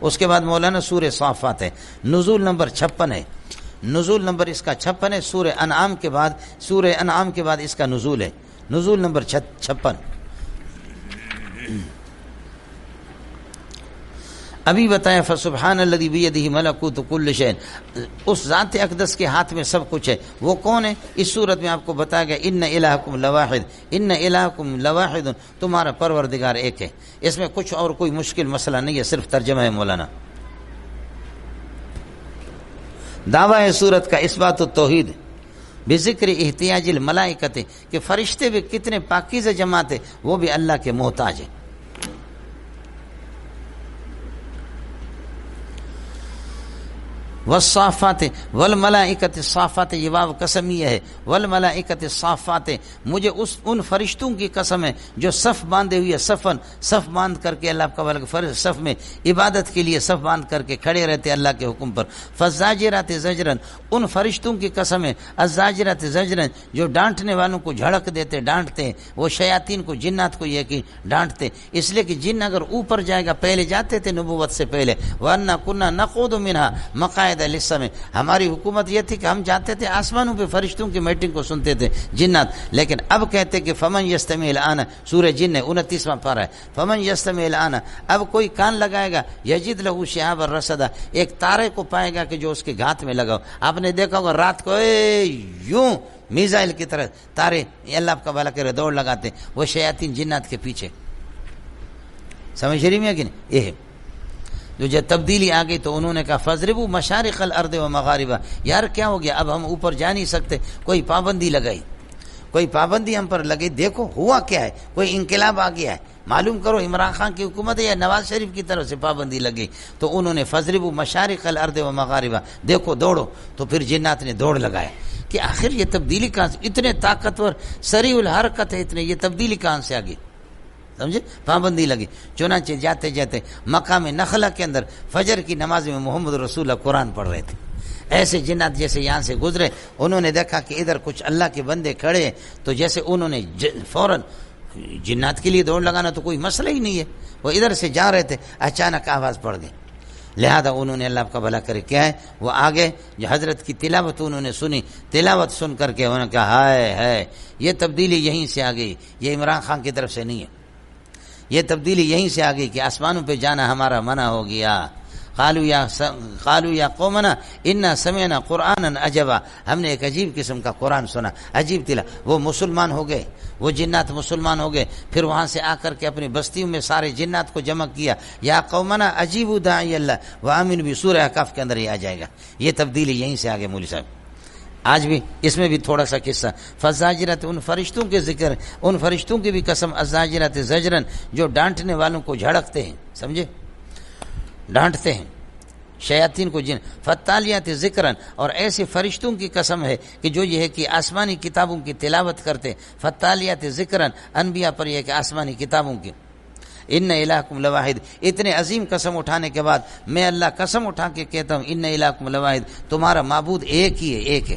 اس کے بعد مولانا سورہ صافات ہے، نزول نمبر 56 ہے، نزول نمبر اس کا 56 ہے، سورہ انعام کے بعد اس کا نزول ہے، نزول نمبر 56۔ ابھی بتایا فسبحان الذی بیدہ ملکوت کل شیء، اس ذات اقدس کے ہاتھ میں سب کچھ ہے۔ وہ کون ہے؟ اس صورت میں آپ کو بتایا گیا ان الہکم لواحد، ان الہکم لواحد، تمہارا پروردگار ایک ہے۔ اس میں کچھ اور کوئی مشکل مسئلہ نہیں ہے، صرف ترجمہ ہے مولانا۔ دعویٰ ہے سورت کا اثبات التوحید بذکر احتیاج الملائکۃ، کہ فرشتے بھی کتنے پاکیزہ جماعت ہے، وہ بھی اللہ کے محتاج ہیں۔ والصافات والملائکۃ الصافات، یہ واو قسمیہ ہے، والملائکۃ الصافات، مجھے ان فرشتوں کی قسم ہے جو صف باندھے ہوئے، صف باندھ کر کے اللہ کا صف میں عبادت کے لیے صف باندھ کر کے کھڑے رہتے اللہ کے حکم پر۔ فالزاجرات زجرن، ان فرشتوں کی قسم ہے، الزاجرات زجرن، جو ڈانٹنے والوں کو جھڑک دیتے، ڈانٹتے ہیں، وہ شیاطین کو، جنات کو یہ کہ ڈانٹتے، اس لیے کہ جن اگر اوپر جائے گا، پہلے جاتے تھے نبوت سے پہلے، وَأَنَّا كُنَّا نَقُعُدُ مِنْهَا مَقَاعِدَ لِلسَّمْعِ، ہماری حکومت یہ تھی کہ ہم جاتے تھے آسمانوں پہ فرشتوں کی میٹنگ کو سنتے تھے جنات، لیکن اب کہتے کہ فمن یستمع الآن، سورہ جن ہے 29واں پارہ ہے، فمن یستمع الآن، اب کوئی کان لگائے گا، یجد لہ شہابا رصدا، ایک تارے کو پائے گا کہ جو اس کے گھات میں لگاؤ۔ آپ نے دیکھا ہوگا رات کو یوں میزائل کی طرح تارے اللہ آپ کا بھلا کرے دوڑ لگاتے، وہ شیاطین جنات کے پیچھے۔ سمجھ رہی میں کہ نہیں؟ یہ ہے جو تبدیلی آ گئی، تو انہوں نے کہا فضربوا مشارق الارض و مغاربہ، یار کیا ہو گیا، اب ہم اوپر جا نہیں سکتے، کوئی پابندی لگائی، کوئی پابندی ہم پر لگی، دیکھو ہوا کیا ہے، کوئی انقلاب آ گیا ہے، معلوم کرو عمران خان کی حکومت ہے یا نواز شریف کی طرف سے پابندی لگی۔ تو انہوں نے فضربوا مشارق الارض و مغاربہ، دیکھو دوڑو، تو پھر جنات نے دوڑ لگائے کہ آخر یہ تبدیلی کہاں سے، اتنے طاقتور سریع الحرکت ہے، اتنے، یہ تبدیلی کہاں سے آ گئی، سمجھے، پابندی لگی۔ چنانچہ جاتے جاتے مقام نخلا کے اندر فجر کی نماز میں محمد رسول اللہ قرآن پڑھ رہے تھے، ایسے جنات جیسے یہاں سے گزرے، انہوں نے دیکھا کہ ادھر کچھ اللہ کے بندے کھڑے ہیں، تو جیسے انہوں نے فوراً، جنات کے لیے دوڑ لگانا تو کوئی مسئلہ ہی نہیں ہے، وہ ادھر سے جا رہے تھے، اچانک آواز پڑ گئی، لہذا انہوں نے اللہ کا بھلا کرے کیا ہے، وہ آگے جو حضرت کی تلاوت انہوں نے سنی، تلاوت سن کر کے انہوں نے کہا ہائے ہے، یہ تبدیلی یہیں سے آ گئی، یہ عمران خان کی طرف سے نہیں ہے، یہ تبدیلی یہیں سے آ گئی کہ آسمانوں پہ جانا ہمارا منع ہو گیا۔ قالوا یا قومنا انا سمعنا قرآنا عجبا، ہم نے ایک عجیب قسم کا قرآن سنا، عجیب وہ مسلمان ہو گئے، وہ جنات مسلمان ہو گئے، پھر وہاں سے آ کر کے اپنی بستیوں میں سارے جنات کو جمع کیا، یا قومنا عجیبوا داعی اللہ وآمنوا بھی، سورہ احقاف کے اندر ہی آ جائے گا، یہ تبدیلی یہیں سے آگے مولوی صاحب۔ آج بھی اس میں بھی تھوڑا سا قصہ، فزاجرت، ان فرشتوں کے ذکر، ان فرشتوں کی بھی قسم، الزاجرت زجرن، جو ڈانٹنے والوں کو جھڑکتے ہیں، سمجھے، ڈانٹتے ہیں شیاطین کو، جن، فتالیات ذکرن، اور ایسے فرشتوں کی قسم ہے کہ جو یہ ہے کہ آسمانی کتابوں کی تلاوت کرتے، فتالیات ذکرن، انبیاء پر یہ کہ آسمانی کتابوں کی۔ ان الہکم لواحد، اتنے عظیم قسم اٹھانے کے بعد میں اللہ قسم اٹھا کے کہتا ہوں ان الہکم لواحد، تمہارا معبود ایک ہی ہے، ایک ہے۔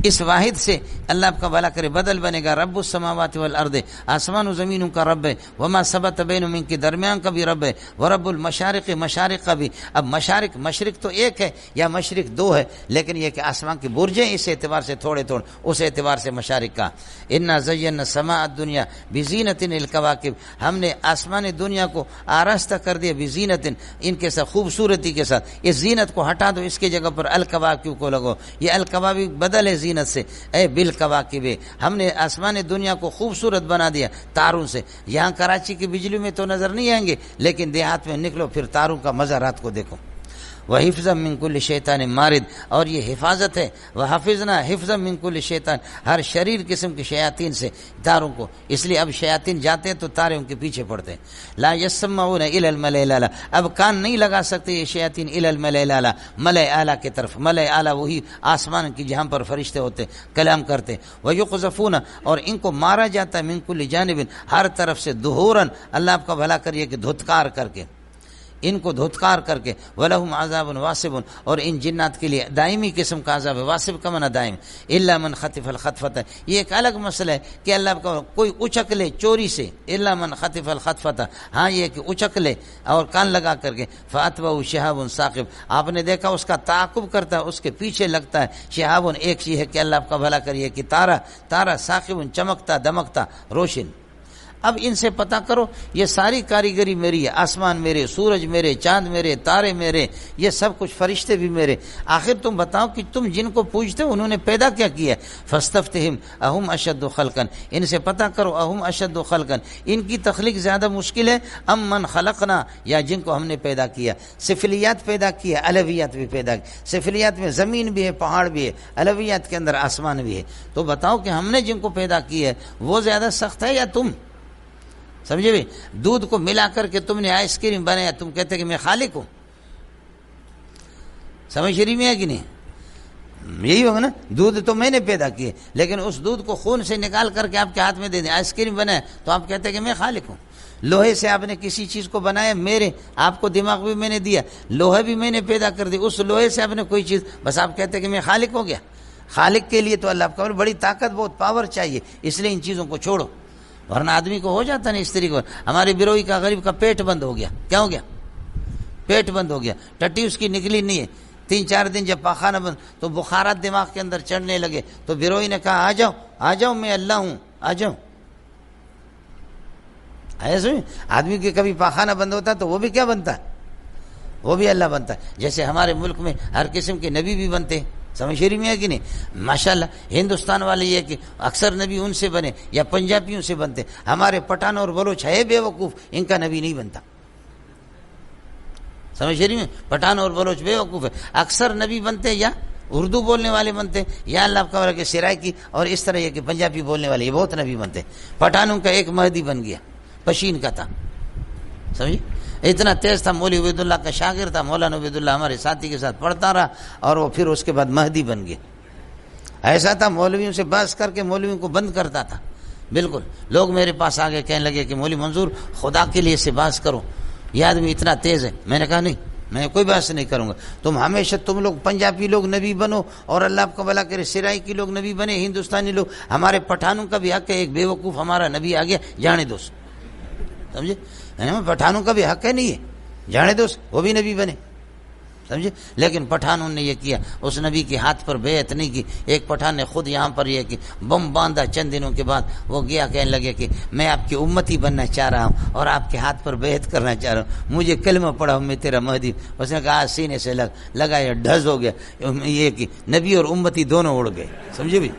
اس واحد سے اللہ آپ کا بھلا کرے بدل بنے گا، رب السماوات والارض، آسمان و زمینوں کا رب ہے، وما ثبت بینہم، ان کے درمیان کا بھی رب ہے، ورب المشارق، مشارق کا بھی۔ اب مشارق، مشرق تو ایک ہے یا مشرق دو ہے، لیکن یہ کہ آسمان کے برج ہیں، اس اعتبار سے تھوڑے اس اعتبار سے مشارق کا۔ انا زینا السماء الدنیا بزینۃ الکواکب، ہم نے آسمان دنیا کو آراستہ کر دیا، بزینۃ، ان کے ساتھ خوبصورتی کے ساتھ، اس زینت کو ہٹا دو، اس کی جگہ پر الکواکب کو لگو، یہ الکواکب بدل ہے زینت سے، اے بالکواکب، ہم نے آسمان دنیا کو خوبصورت بنا دیا تاروں سے۔ یہاں کراچی کی بجلی میں تو نظر نہیں آئیں گے، لیکن دیہات میں نکلو پھر تاروں کا مزہ رات کو دیکھو۔ وَحِفْظًا مِّن كُلِّ شَيْطَانٍ مَارِدٍ، اور یہ حفاظت ہے، وَحَفِظْنَا حِفْظًا مِّن كُلِّ شَيْطَانٍ، ہر شریر قسم کے شیاطین سے تاروں کو، اس لیے اب شیاطین جاتے ہیں تو تارے ان کے پیچھے پڑتے ہیں۔ لا يسمعون الى الملأ الاعلى، اب کان نہیں لگا سکتے یہ شیاطین الى الملأ الاعلى، ملأ اعلیٰ کی طرف، ملأ اعلیٰ وہی آسمان کی جہاں پر فرشتے ہوتے کلام کرتے، وَيُقْذَفُونَ، اور ان کو مارا جاتا ہے، مِن كُلِّ جانب، ہر طرف سے، دُحُورًا، اللہ آپ کا بھلا کریے کہ دھتکار کر کے، ان کو دھتکار کر کے، وَلَهُمْ عَذَابٌ وَاصِبٌ، اور ان جنات کے لیے دائمی قسم کا عذاب ہے، واسب کا معنی دائم، إِلَّا مَنْ خَطِفَ الْخَطْفَةَ، یہ ایک الگ مسئلہ ہے کہ اللہ کا کوئی اچک لے چوری سے، إِلَّا مَنْ خَطِفَ الْخَطْفَةَ، ہاں یہ کہ اچک لے اور کان لگا کر کے، فَأَتْبَعُهُ شِهَابٌ ثَاقِبٌ، آپ نے دیکھا اس کا تعاقب کرتا ہے، اس کے پیچھے لگتا ہے، شہاب ایک چیز ہے کہ اللہ آپ کا بھلا کریے کہ تارا ثاقب چمکتا دمکتا روشن۔ اب ان سے پتہ کرو یہ ساری کاریگری میری ہے، آسمان میرے، سورج میرے، چاند میرے، تارے میرے، یہ سب کچھ فرشتے بھی میرے، آخر تم بتاؤ کہ تم جن کو پوجتے ہو انہوں نے پیدا کیا کیا ہے؟ فاستفتہم اہم اشد خلقا، ان سے پتہ کرو اہم اشد خلقا، ان کی تخلیق زیادہ مشکل ہے، ام من خلقنا، یا جن کو ہم نے پیدا کیا، سفلیات پیدا کیا، علویات بھی پیدا کی، سفلیات میں زمین بھی ہے، پہاڑ بھی ہے، علویات کے اندر آسمان بھی ہے، تو بتاؤ کہ ہم نے جن کو پیدا کیا ہے وہ زیادہ سخت ہے یا تم؟ سمجھے بھی؟ دودھ کو ملا کر کے تم نے آئس کریم بنایا، تم کہتے کہ میں خالق ہوں، سمجھ شریف میں ہے کہ نہیں؟ یہی ہوگا نا، دودھ تو میں نے پیدا کیے، لیکن اس دودھ کو خون سے نکال کر کے آپ کے ہاتھ میں دے دیں، آئس کریم بنایا تو آپ کہتے کہ میں خالق ہوں۔ لوہے سے آپ نے کسی چیز کو بنایا، میرے آپ کو دماغ بھی میں نے دیا، لوہے بھی میں نے پیدا کر دی، اس لوہے سے آپ نے کوئی چیز، بس آپ کہتے کہ میں خالق ہو گیا۔ خالق کے لیے تو اللہ کا بڑی طاقت، بہت پاور چاہیے، اس لیے ان چیزوں کو چھوڑو، ورنہ آدمی کو ہو جاتا نہیں اس طریقے۔ ہمارے بروئی کا غریب کا پیٹ بند ہو گیا، کیا ہو گیا؟ پیٹ بند ہو گیا، ٹٹی اس کی نکلی نہیں ہے، 3-4 دن جب پاخانہ بند تو بخارات دماغ کے اندر چڑھنے لگے، تو بروئی نے کہا آ جاؤ میں اللہ ہوں، آ جاؤ۔ ایسے آدمی کے کبھی پاخانہ بند ہوتا ہے تو وہ بھی کیا بنتا ہے؟ وہ بھی اللہ بنتا ہے۔ جیسے ہمارے ملک میں ہر قسم کے نبی بھی بنتے ہیں، سمجھ شریف میں ہے کہ نہیں؟ ماشاءاللہ ہندوستان والے یہ کہ اکثر نبی ان سے بنے یا پنجابیوں سے بنتے، ہمارے پٹھان اور بلوچ ہے بے وقوف، ان کا نبی نہیں بنتا، سمجھ شریف میں؟ پٹھان اور بلوچ بے وقوف ہے، اکثر نبی بنتے یا اردو بولنے والے بنتے یا اللہ کا کہ سرائکی اور اس طرح یہ کہ پنجابی بولنے والے، یہ بہت نبی بنتے۔ پٹھانوں کا ایک مہدی بن گیا، پشین کا تھا، سمجھے؟ اتنا تیز تھا، مولوی عبید اللہ کا شاگرد تھا، مولانا عبید اللہ ہمارے ساتھی کے ساتھ پڑھتا رہا اور وہ پھر اس کے بعد مہدی بن گیا۔ ایسا تھا مولویوں سے بحث کر کے مولویوں کو بند کرتا تھا، بالکل۔ لوگ میرے پاس آگے کہنے لگے کہ مولوی منظور خدا کے لیے سے بحث کرو، یہ آدمی اتنا تیز ہے۔ میں نے کہا نہیں، میں کوئی بحث نہیں کروں گا، تم لوگ پنجابی لوگ نبی بنو اور اللہ آپ کو بھلا کرے سرائکی لوگ نبی بنے، ہندوستانی لوگ، ہمارے پٹھانوں کا بھی حق ہے، ایک بے وقوف ہمارا نبی آ گیا، جانے دو، سمجھے؟ پٹھانوں کا بھی حق ہے، نہیں ہے، جانے دو، وہ بھی نبی بنے، سمجھے؟ لیکن پٹھانوں نے یہ کیا، اس نبی کے ہاتھ پر بیعت نہیں کی۔ ایک پٹھان نے خود یہاں پر یہ کہ بم باندھا، چند دنوں کے بعد وہ گیا، کہنے لگے کہ میں آپ کی امتی بننا چاہ رہا ہوں اور آپ کے ہاتھ پر بیعت کرنا چاہ رہا ہوں، مجھے کلمہ پڑھا، میں تیرا مہدی۔ اس نے کہا سینے سے لگا، یہ ڈھز ہو گیا، یہ کہ نبی اور امتی دونوں اڑ گئے، سمجھے بھی؟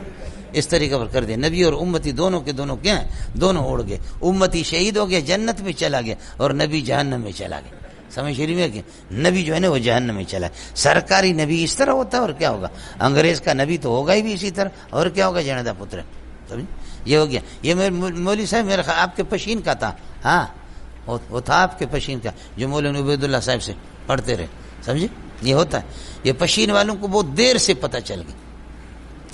اس طریقے پر کر دیا، نبی اور امتی دونوں کے دونوں کیا ہیں؟ دونوں اڑ گئے۔ امتی شہید ہو گیا، جنت میں چلا گیا، اور نبی جہنم میں چلا گیا، سمجھ شریف میں کہ نبی جو ہے نا وہ جہنم میں چلا ہے۔ سرکاری نبی اس طرح ہوتا ہے، اور کیا ہوگا؟ انگریز کا نبی تو ہوگا ہی بھی اسی طرح، اور کیا ہوگا؟ جنتا پتر، سمجھ؟ یہ ہو گیا۔ یہ میرے مولوی صاحب میرے آپ کے پشین کا تھا، ہاں وہ تھا آپ کے پشین کا، جو مولانا عبید اللہ صاحب سے پڑھتے رہے، سمجھے؟ یہ ہوتا ہے، یہ پشین والوں کو بہت دیر سے پتہ چل گئی،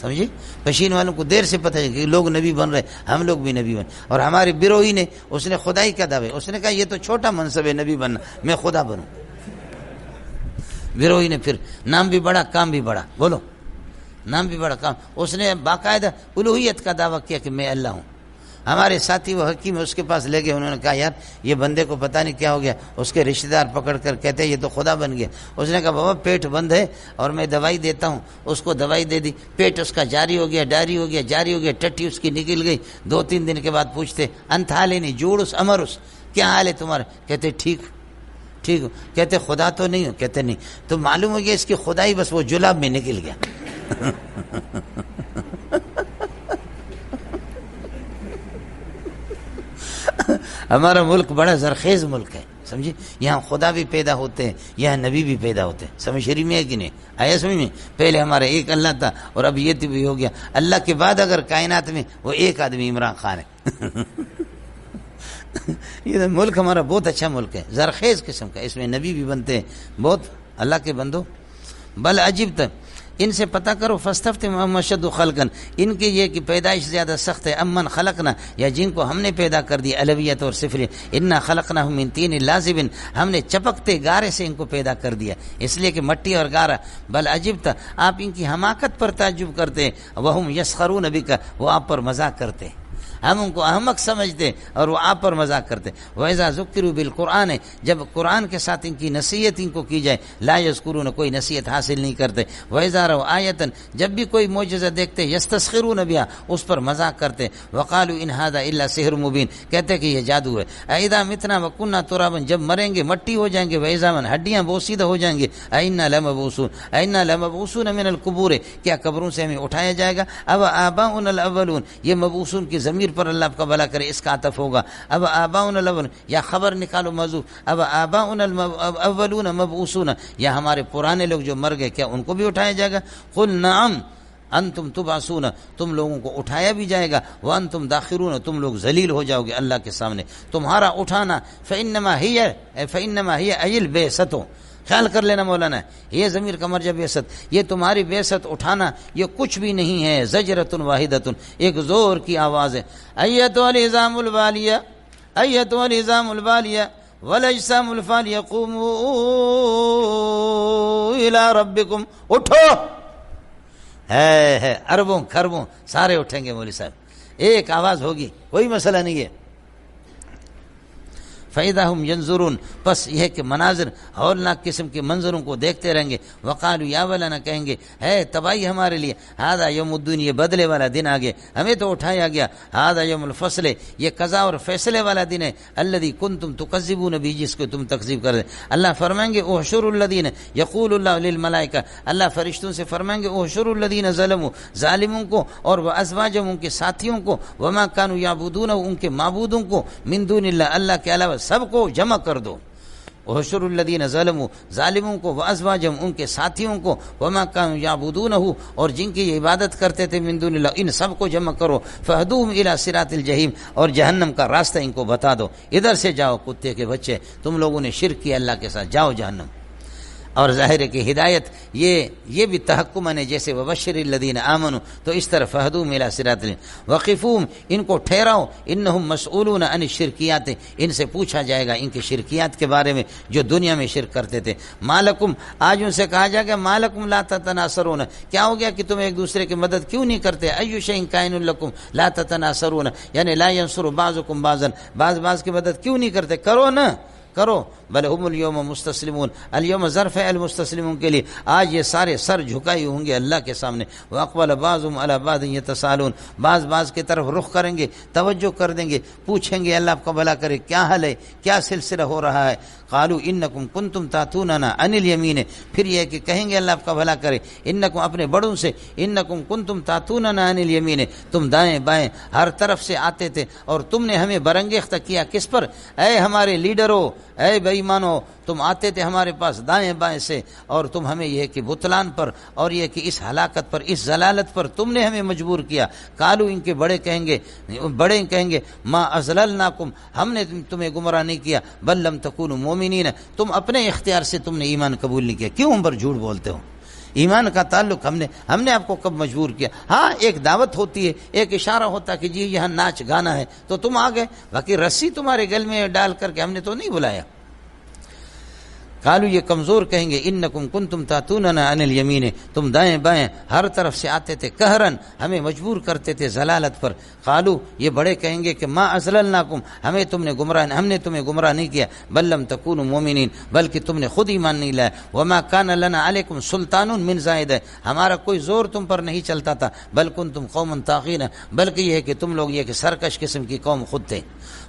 سمجھے؟ پشین والوں کو دیر سے پتہ ہے کہ لوگ نبی بن رہے، ہم لوگ بھی نبی بن۔ اور ہمارے بروہی نے، اس نے خدائی کا دعوے، اس نے کہا یہ تو چھوٹا منصب ہے نبی بننا، میں خدا بنوں۔ بروہی نے پھر نام بھی بڑا، کام بھی بڑا، بولو، نام بھی بڑا، کام۔ اس نے باقاعدہ الوہیت کا دعویٰ کیا کہ میں اللہ ہوں۔ ہمارے ساتھی وہ حکیم اس کے پاس لے گئے، انہوں نے کہا یار یہ بندے کو پتہ نہیں کیا ہو گیا، اس کے رشتہ دار پکڑ کر کہتے ہیں یہ تو خدا بن گیا۔ اس نے کہا بابا پیٹ بند ہے اور میں دوائی دیتا ہوں، اس کو دوائی دے دی، پیٹ اس کا جاری ہو گیا، ڈاری ہو گیا، جاری ہو گیا، ٹٹی اس کی نکل گئی۔ 2-3 دن کے بعد پوچھتے انتھالینی جوڑس امرس، کیا حال ہے تمہارا؟ کہتے ٹھیک ٹھیک ہو۔ کہتے خدا تو نہیں ہو؟ کہتے نہیں۔ تو معلوم ہو گیا اس کی خدائی بس وہ جلاب میں نکل گیا۔ ہمارا ملک بڑا زرخیز ملک ہے، سمجھے؟ یہاں خدا بھی پیدا ہوتے ہیں، یہاں نبی بھی پیدا ہوتے ہیں، سمجھ شریف میں ہے کہ نہیں؟ آیا سمجھ میں؟ پہلے ہمارا ایک اللہ تھا اور اب یہ بھی ہو گیا، اللہ کے بعد اگر کائنات میں وہ ایک آدمی عمران خان ہے۔ یہ ملک ہمارا بہت اچھا ملک ہے، زرخیز قسم کا، اس میں نبی بھی بنتے ہیں، بہت۔ اللہ کے بندو بل عجیب تھا ان سے پتہ کرو فاستفتہم ام اشد خلقا، ان کی یہ کہ پیدائش زیادہ سخت ہے، امن خلقنا یا جن کو ہم نے پیدا کر دی علویت اور صفری، انا خلقناہم من طین لازب، ہم نے چپکتے گارے سے ان کو پیدا کر دیا، اس لیے کہ مٹی اور گارا، بل عجبت، آپ ان کی حماقت پر تعجب کرتے، وہم یسخرون بک، وہ آپ پر مذاق کرتے، ہم ان کو احمق سمجھتے اور وہ آپ پر مذاق کرتے۔ وَإِذَا ذُكِّرُوا بِالْقُرْآنِ، جب قرآن کے ساتھ ان کی نصیحت ان کو کی جائے، لا یذکرون، کوئی نصیحت حاصل نہیں کرتے۔ وَإِذَا رَأَوْا آیَةً، جب بھی کوئی معجزہ دیکھتے، یستسخرون بہا، اس پر مذاق کرتے۔ وَقَالُوا إِنْ هَذَا إِلَّا سِحْرٌ مُبِينٌ، کہتے کہ یہ جادو ہے۔ أَإِذَا مِتْنَا وَكُنَّا تُرَابًا، جب مریں گے مٹی ہو جائیں گے، وَعِظَامًا، ہڈیاں بوسیدہ ہو جائیں گے، أَإِنَّا لَمَبْعُوثُونَ، أَإِنَّا لَمَبْعُوثُونَ مِنَ الْقُبُورِ، کیا قبروں سے ہمیں اٹھایا جائے گا؟ اب آباؤنا الاولون، یہ مبعوثون کی ضمیر پر اللہ کا بھلا کرے اس کا عطف ہوگا، اب آباؤنا الاولون، یا خبر نکالو موضوع، اب آباؤنا الاولون مبعوثون، یا ہمارے پرانے لوگ جو مر گئے کیا ان کو بھی اٹھایا جائے گا؟ قل نعم انتم تبعثون، تم لوگوں کو اٹھایا بھی جائے گا، وانتم داخرون، تم لوگ ذلیل ہو جاؤ گے اللہ کے سامنے، تمہارا اٹھانا فانما ہی ای البعثۃ، خیال کر لینا مولانا، یہ ضمیر کا مرجع بعثت، یہ تمہاری بعثت اٹھانا یہ کچھ بھی نہیں ہے، زجرۃ واحدۃ، ایک زور کی آواز ہے، ایتھا العظام البالیہ، ایتھا العظام البالیہ والاجسام الفالیہ قوموا الی ربکم، اٹھو، ہے اربوں کھربوں سارے اٹھیں گے مولوی صاحب، ایک آواز ہوگی، کوئی مسئلہ نہیں ہے۔ فَإِذَا هُمْ يَنظُرُونَ، پس یہ ہے کہ مناظر ہولناک قسم کے منظروں کو دیکھتے رہیں گے، وقالوا یا ویلنا، کہیں گے ہے تباہی ہمارے لیے، ھذا یوم الدین، یہ بدلے والا دن آ گیا، ہمیں تو اٹھایا گیا، ھذا یوم الفصل، یہ قضا اور فیصلے والا دن ہے، الذی کنتم تکذبون بہ، جس کو تم تکذیب کر رہے۔ اللہ فرمائیں گے احشروا الذین، یقول اللہ للملائکہ، اللہ فرشتوں سے فرمائیں گے احشروا الذین ظلموا، ظالموں کو اور وازواجہم، ان کے ساتھیوں کو، وما کانوا یعبدون، ان کے معبودوں کو، من دون اللہ، اللہ کے علاوہ سب کو جمع کر دو، احشر الذین ظلموا، ظالموں کو، وازواجہم، ان کے ساتھیوں کو، وما کانوا یعبدونہ، اور جن کی یہ عبادت کرتے تھے من دون اللہ، ان سب کو جمع کرو، فہدوہم الی صراط الجحیم، اور جہنم کا راستہ ان کو بتا دو، ادھر سے جاؤ کتے کے بچے، تم لوگوں نے شرک کیا اللہ کے ساتھ، جاؤ جہنم۔ اور ظاہر ہے کہ ہدایت یہ بھی تحکمن ہے، جیسے وبشر الذین آمنوا، تو اس طرح فہدوہم الی صراط وقفوہم، ان کو ٹھہراؤ، انہم مسئولون عن الشرکیات، ان سے پوچھا جائے گا ان کے شرکیات کے بارے میں جو دنیا میں شرک کرتے تھے۔ مالکم، آج ان سے کہا جائے گا مالکم لا تتناصرون، کیا ہو گیا کہ تم ایک دوسرے کی مدد کیوں نہیں کرتے؟ ایو شیء کائن لکم لا تتناصرون، یعنی لا ینصر بعضکم بعضا، بعض کی مدد کیوں نہیں کرتے؟ کرو نا، کرو، بل ہم الیوم مستسلمون، الیوم ظرف ہے المستسلمون کے لیے، آج یہ سارے سر جھکائے ہوں گے اللہ کے سامنے، واقبل بعضهم علی بعض یتساءلون، بعض کی طرف رخ کریں گے، توجہ کر دیں گے، پوچھیں گے اللہ آپ کا بھلا کرے کیا حل ہے، کیا سلسلہ ہو رہا ہے۔ قالوا انکم کنتم تاتوننا عن الیمین، پھر یہ کہ کہیں گے اللہ آپ کا بھلا کرے، انکم، اپنے بڑوں سے، انکم کنتم تاتوننا عن الیمین، تم دائیں بائیں ہر طرف سے آتے تھے اور تم نے ہمیں برانگیختہ کیا، کس پر؟ اے ہمارے لیڈروں، اے بے ایمانو، تم آتے تھے ہمارے پاس دائیں بائیں سے، اور تم ہمیں یہ کہ بطلان پر اور یہ کہ اس ہلاکت پر، اس ضلالت پر تم نے ہمیں مجبور کیا۔ قالوا، ان کے بڑے کہیں گے ما اضللناکم، ہم نے تمہیں گمراہ نہیں کیا، بل لم تکونوا مومنین، تم اپنے اختیار سے تم نے ایمان قبول نہیں کیا، کیوں ہم پر جھوٹ بولتے ہو؟ ایمان کا تعلق ہم نے آپ کو کب مجبور کیا؟ ہاں ایک دعوت ہوتی ہے، ایک اشارہ ہوتا ہے کہ جی یہاں ناچ گانا ہے تو تم آ گئے، باقی رسی تمہارے گل میں ڈال کر کے ہم نے تو نہیں بلایا۔ قالوا، یہ کمزور کہیں گے انکم کنتم تاتوننا عن الیمین، تم دائیں بائیں ہر طرف سے آتے تھے، قہرن، ہمیں مجبور کرتے تھے ضلالت پر۔ قالوا، یہ بڑے کہیں گے کہ ما اضللناکم، ہم نے تمہیں گمراہ نہیں کیا، بل لم تکونوا مومنین، بلکہ تم نے خود ایمان نہیں لایا، وما کان لنا علیکم سلطان من زائد، ہمارا کوئی زور تم پر نہیں چلتا تھا، بل کنتم قوما طاغین، بلکہ یہ ہے کہ تم لوگ یہ کہ سرکش قسم کی قوم خود تھے۔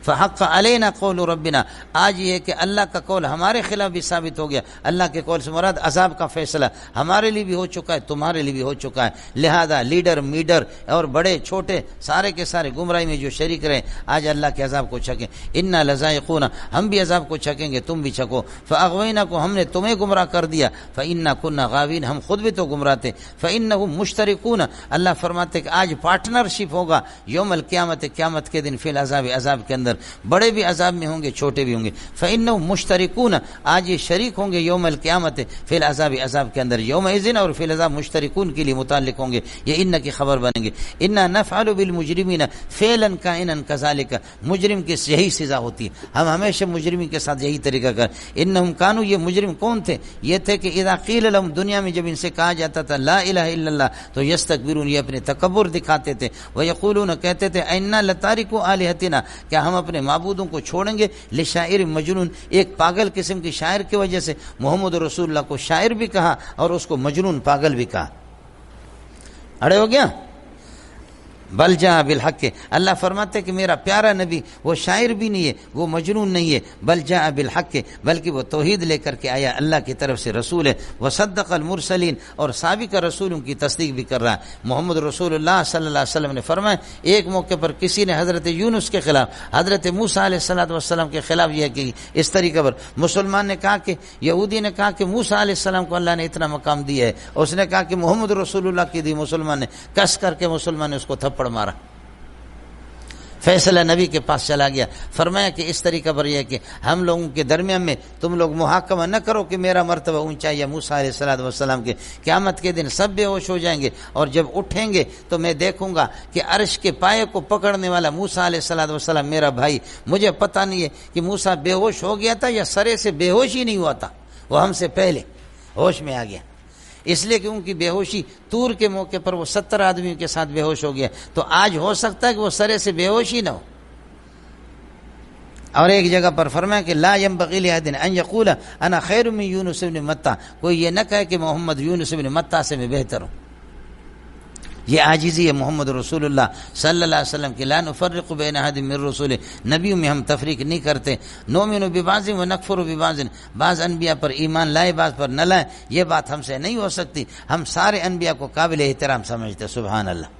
فحق علینا قول ربنا، آج یہ ہے کہ اللہ کا قول ہمارے خلاف بھی ثابت ہو گیا، اللہ کے قول سے مراد عذاب کا فیصلہ ہمارے لیے بھی ہو چکا ہے، تمہارے لیے بھی ہو چکا ہے، لہذا لیڈر میڈر اور بڑے چھوٹے سارے کے سارے گمراہی میں جو شریک رہے آج اللہ کے عذاب کو چھکیں، انا لذائقون، ہم بھی عذاب کو چھکیں گے، تم بھی چھکو، فاغویناکم، ہم نے تمہیں گمراہ کر دیا، فانا کنا غاوین، ہم خود بھی تو گمراہ تھے، فانہم مشترکون، اللہ فرماتے کہ آج پارٹنرشپ ہوگا یوم القیامت، قیامت کے دن، فی العذاب، عذاب کے اندر، بڑے بھی عذاب میں ہوں گے، چھوٹے بھی ہوں گے، فانہم مشترکون، آج یہ شریک ہوں گے یوم القیامت فی العذاب، عذاب کے اندر، یوم اذن اور فی العذاب مشترکون کے لیے متعلق ہوں گے، یہ ان کی خبر بنیں گے۔ انا نفعل بالمجرمین فعلا کائنا کذالک، مجرم کی یہی سزا ہوتی ہے، ہم ہمیشہ مجرمین کے ساتھ یہی طریقہ کر۔ انہم کانوا، یہ مجرم کون تھے؟ یہ تھے کہ اذا قیل لهم، دنیا میں جب ان سے کہا جاتا تھا لا الہ الا اللہ تو یستکبرون، یہ اپنے تکبر دکھاتے تھے، ویقولون، کہتے تھے انا لتارکو آلہتنا، کیا ہم اپنے معبودوں کو چھوڑیں گے لشاعر مجنون، ایک پاگل قسم کی شاعر کی وجہ سے۔ محمد رسول اللہ کو شاعر بھی کہا اور اس کو مجنون، پاگل بھی کہا۔ اڑے ہو گیا؟ بل جاء بالحق، اللہ فرماتے کہ میرا پیارا نبی وہ شاعر بھی نہیں ہے، وہ مجنون نہیں ہے، بل جاء بالحق، بلکہ وہ توحید لے کر کے آیا، اللہ کی طرف سے رسول ہے، وصدق المرسلین، اور سابق رسولوں کی تصدیق بھی کر رہا ہے۔ محمد رسول اللہ صلی اللہ علیہ وسلم نے فرمایا، ایک موقع پر کسی نے حضرت یونس کے خلاف، حضرت موسیٰ علیہ السلام کے خلاف یہ کہ اس طریقے پر مسلمان نے کہا کہ یہودی نے کہا کہ موسیٰ علیہ السلام کو اللہ نے اتنا مقام دیا ہے، اس نے کہا کہ محمد رسول اللہ کی دی، مسلمان نے کس کر کے مسلمان نے اس کو تھپڑ مارا۔ فیصلہ نبی کے پاس چلا گیا، فرمایا کہ اس طریقہ پر یہ کہ ہم لوگوں کے درمیان میں تم لوگ محاکمہ نہ کرو کہ میرا مرتبہ اونچا یا موسیٰ علیہ السلام کے، قیامت کے دن سب بے ہوش ہو جائیں گے، اور جب اٹھیں گے تو میں دیکھوں گا کہ عرش کے پائے کو پکڑنے والا موسیٰ علیہ السلام میرا بھائی، مجھے پتہ نہیں ہے کہ موسیٰ بے ہوش ہو گیا تھا یا سرے سے بے ہوش ہی نہیں ہوا تھا، وہ ہم سے پہلے ہوش میں آ گیا، اس لیے کہ ان کی بے ہوشی طور کے موقع پر وہ 70 آدمیوں کے ساتھ بے ہوش ہو گیا، تو آج ہو سکتا ہے کہ وہ سرے سے بے ہوش ہی نہ ہو۔ اور ایک جگہ پر فرمایا کہ لا ينبغي لأحد ان يقول انا خیر من یونس بن متی، کوئی یہ نہ کہے کہ محمد یونس بن متی سے میں بہتر ہوں۔ یہ عاجزی ہے محمد رسول اللہ صلی اللہ علیہ وسلم کی، لا نفرق بین احد من رسول، نبیوں میں ہم تفریق نہیں کرتے، نؤمن ببعض ونکفر ببعض، بعض انبیاء پر ایمان لائے بعض پر نہ لائے، یہ بات ہم سے نہیں ہو سکتی، ہم سارے انبیاء کو قابل احترام سمجھتے، سبحان اللہ۔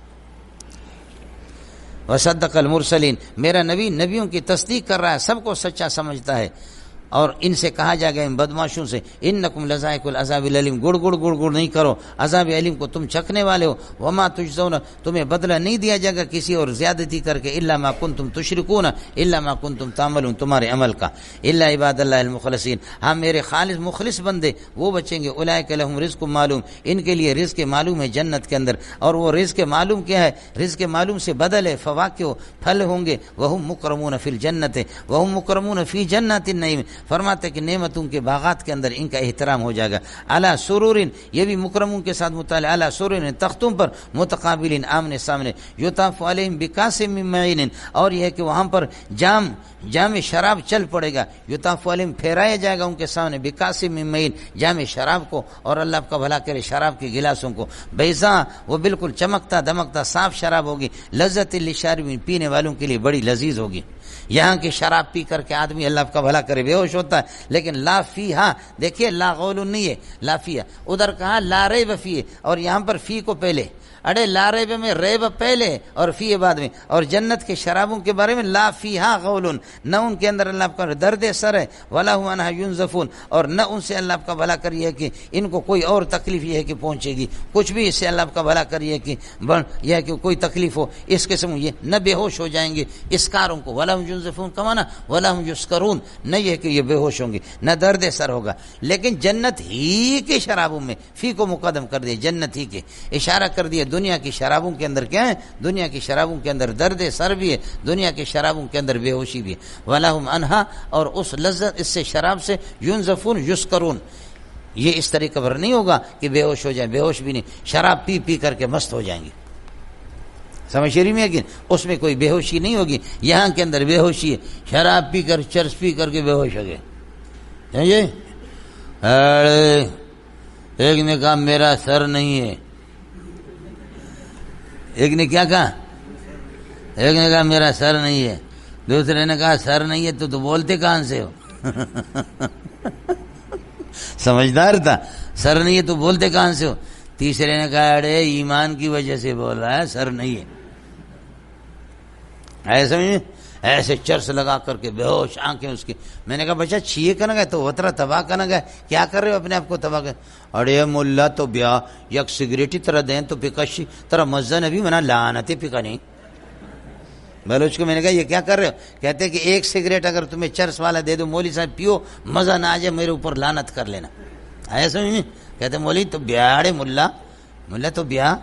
وصدق المرسلین، میرا نبی نبیوں کی تصدیق کر رہا ہے، سب کو سچا سمجھتا ہے، اور ان سے کہا جائے گا ان بدماشوں سے انکم لذائق العذاب العلیم، گڑ گڑ گڑ گڑ نہیں کرو، عذاب علیم کو تم چکھنے والے ہو، وما تجزون، تمہیں بدلہ نہیں دیا جائے گا کسی اور زیادتی کر کے، الا ما کنتم تشرکون، الا ما کنتم تعملون، تمہارے عمل کا، الا عباد اللہ المخلصین، ہاں میرے خالص مخلص بندے وہ بچیں گے، اولئک لہم رزق معلوم، ان کے لیے رزق معلوم ہے جنت کے اندر، اور وہ رزق معلوم کیا ہے؟ رزق معلوم سے بدل ہے فواکہ، پھل ہوں گے، وہم مکرمون فی الجنت، وہم مکرمون فی جنات النعیم، فرماتے کہ نعمتوں کے باغات کے اندر ان کا احترام ہو جائے گا، علی سرورن، یہ بھی مکرموں کے ساتھ متعلق، علی سرورن، تختوں پر، متقابلین، آمنے سامنے، یطاف علیہم بکاس من معین، اور یہ ہے کہ وہاں پر جام شراب چل پڑے گا، یطاف علیہم، پھیرایا جائے گا ان کے سامنے، بکاس من معین، جام شراب کو، اور اللہ کا بھلا کرے شراب کے گلاسوں کو، بیضاء، وہ بالکل چمکتا دمکتا صاف شراب ہوگی، لذت للشاربین، پینے والوں کے لیے بڑی لذیذ ہوگی۔ یہاں کی شراب پی کر کے آدمی اللہ کا بھلا کرے بے ہوش ہوتا ہے، لیکن لا فیہا، دیکھیے لا غول نہیں ہے، لا فیہا، ادھر کہا لا ریب فیہ، اور یہاں پر فی کو پہلے، اڑے لا ریب میں ریب پہلے اور فی بعد میں، اور جنت کے شرابوں کے بارے میں لا فیہا غول، نہ ان کے اندر اللہ کا درد سر ہے، ولا هم عنها ينزفون، اور نہ ان سے اللہ کا بھلا کریے کہ ان کو کوئی اور تکلیف یہ ہے کہ پہنچے گی، کچھ بھی اس سے اللہ کا بھلا کریے کہ یہ ہے کہ کوئی تکلیف ہو اس قسم، یہ نہ بے ہوش ہو جائیں گے اسکاروں کو، ولا هم ينزفون کمانا ولا هم يسکرون، نہ یہ کہ یہ بے ہوش ہوں گے، نہ درد سر ہوگا، لیکن جنت ہی کے شرابوں میں فی کو مقدم کر دیا، جنت ہی کے اشارہ کر دیا، دنیا کی شرابوں کے اندر کیا ہے؟ دنیا کی شرابوں کے اندر درد سر بھی ہے، دنیا کی شرابوں کے اندر بے ہوشی بھی ہے، وَلَهُمْ أَنْهَا، اور اس لذت اس سے شراب سے، يُنزَفُونَ يُسْكَرُونَ، یہ اس طریقے پر نہیں ہوگا کہ بے ہوش ہو جائیں، بے ہوش بھی نہیں، شراب پی پی کر کے مست ہو جائیں گے، سمجھ شریف میں کہ اس میں کوئی بے ہوشی نہیں ہوگی، یہاں کے اندر بے ہوشی ہے، شراب پی کر چرس پی کر کے بے ہوش ہو گئے، سمجھے؟ ایک نے کہا میرا سر نہیں ہے، ایک نے کیا کہا؟ ایک نے کہا میرا سر نہیں ہے، دوسرے نے کہا سر نہیں ہے تو بولتے کہاں سے ہو؟ سمجھدار تھا، سر نہیں ہے تو بولتے کہاں سے ہو؟ تیسرے نے کہا ارے ایمان کی وجہ سے بول رہا ہے، سر نہیں ہے، ایسے میں ایسے چرس لگا کر کے بے ہوش آنکھیں اس کی، میں نے کہا بچہ چھیے کا نہ گئے تو وطرہ تباہ کا نہ گئے، کیا کر رہے ہو اپنے آپ کو تباہ کر؟ اڑے ملا تو بیا یک سگریٹی طرح دیں تو پکشی طرح مزہ نبی منا لعنتی پکا نہیں، بلوچ کو میں نے کہا یہ کیا کر رہے ہو؟ کہتے کہ ایک سگریٹ اگر تمہیں چرس والا دے دو مولوی صاحب پیو، مزہ نہ آ جائے میرے اوپر لعنت کر لینا. آیا سمجھ میں؟ کہتے مولوی تو بیاڑے ملا تو بیا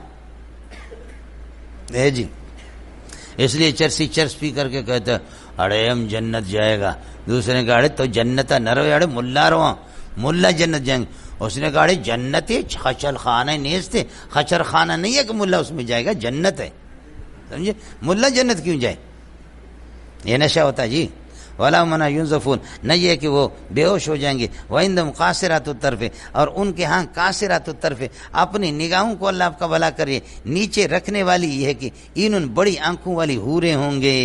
ہے جی. اس لیے چرسی چرس پی کر کے کہتا اڑے ہم جنت جائے گا. دوسرے نے کہا اڑے تو جنت نہ رہو، اڑے ملا رہو، ملا جنت جائیں گے. اس نے کہا اڑے جنت ہے خچر خانہ نیز تھے، خچر خانہ نہیں ہے کہ ملا اس میں جائے گا، جنت ہے. سمجھے؟ ملا جنت کیوں جائے؟ یہ نشہ ہوتا ہے جی. ولا منا ينزفون، نہ یہ کہ وہ بے ہوش ہو جائیں گے. وعندهم قاصرات الطرف، اور ان کے ہاں قاصرات الطرف اپنی نگاہوں کو اللہ آپ کا بھلا کریے نیچے رکھنے والی یہ ہے کہ ان بڑی آنکھوں والی حوریں ہوں گے.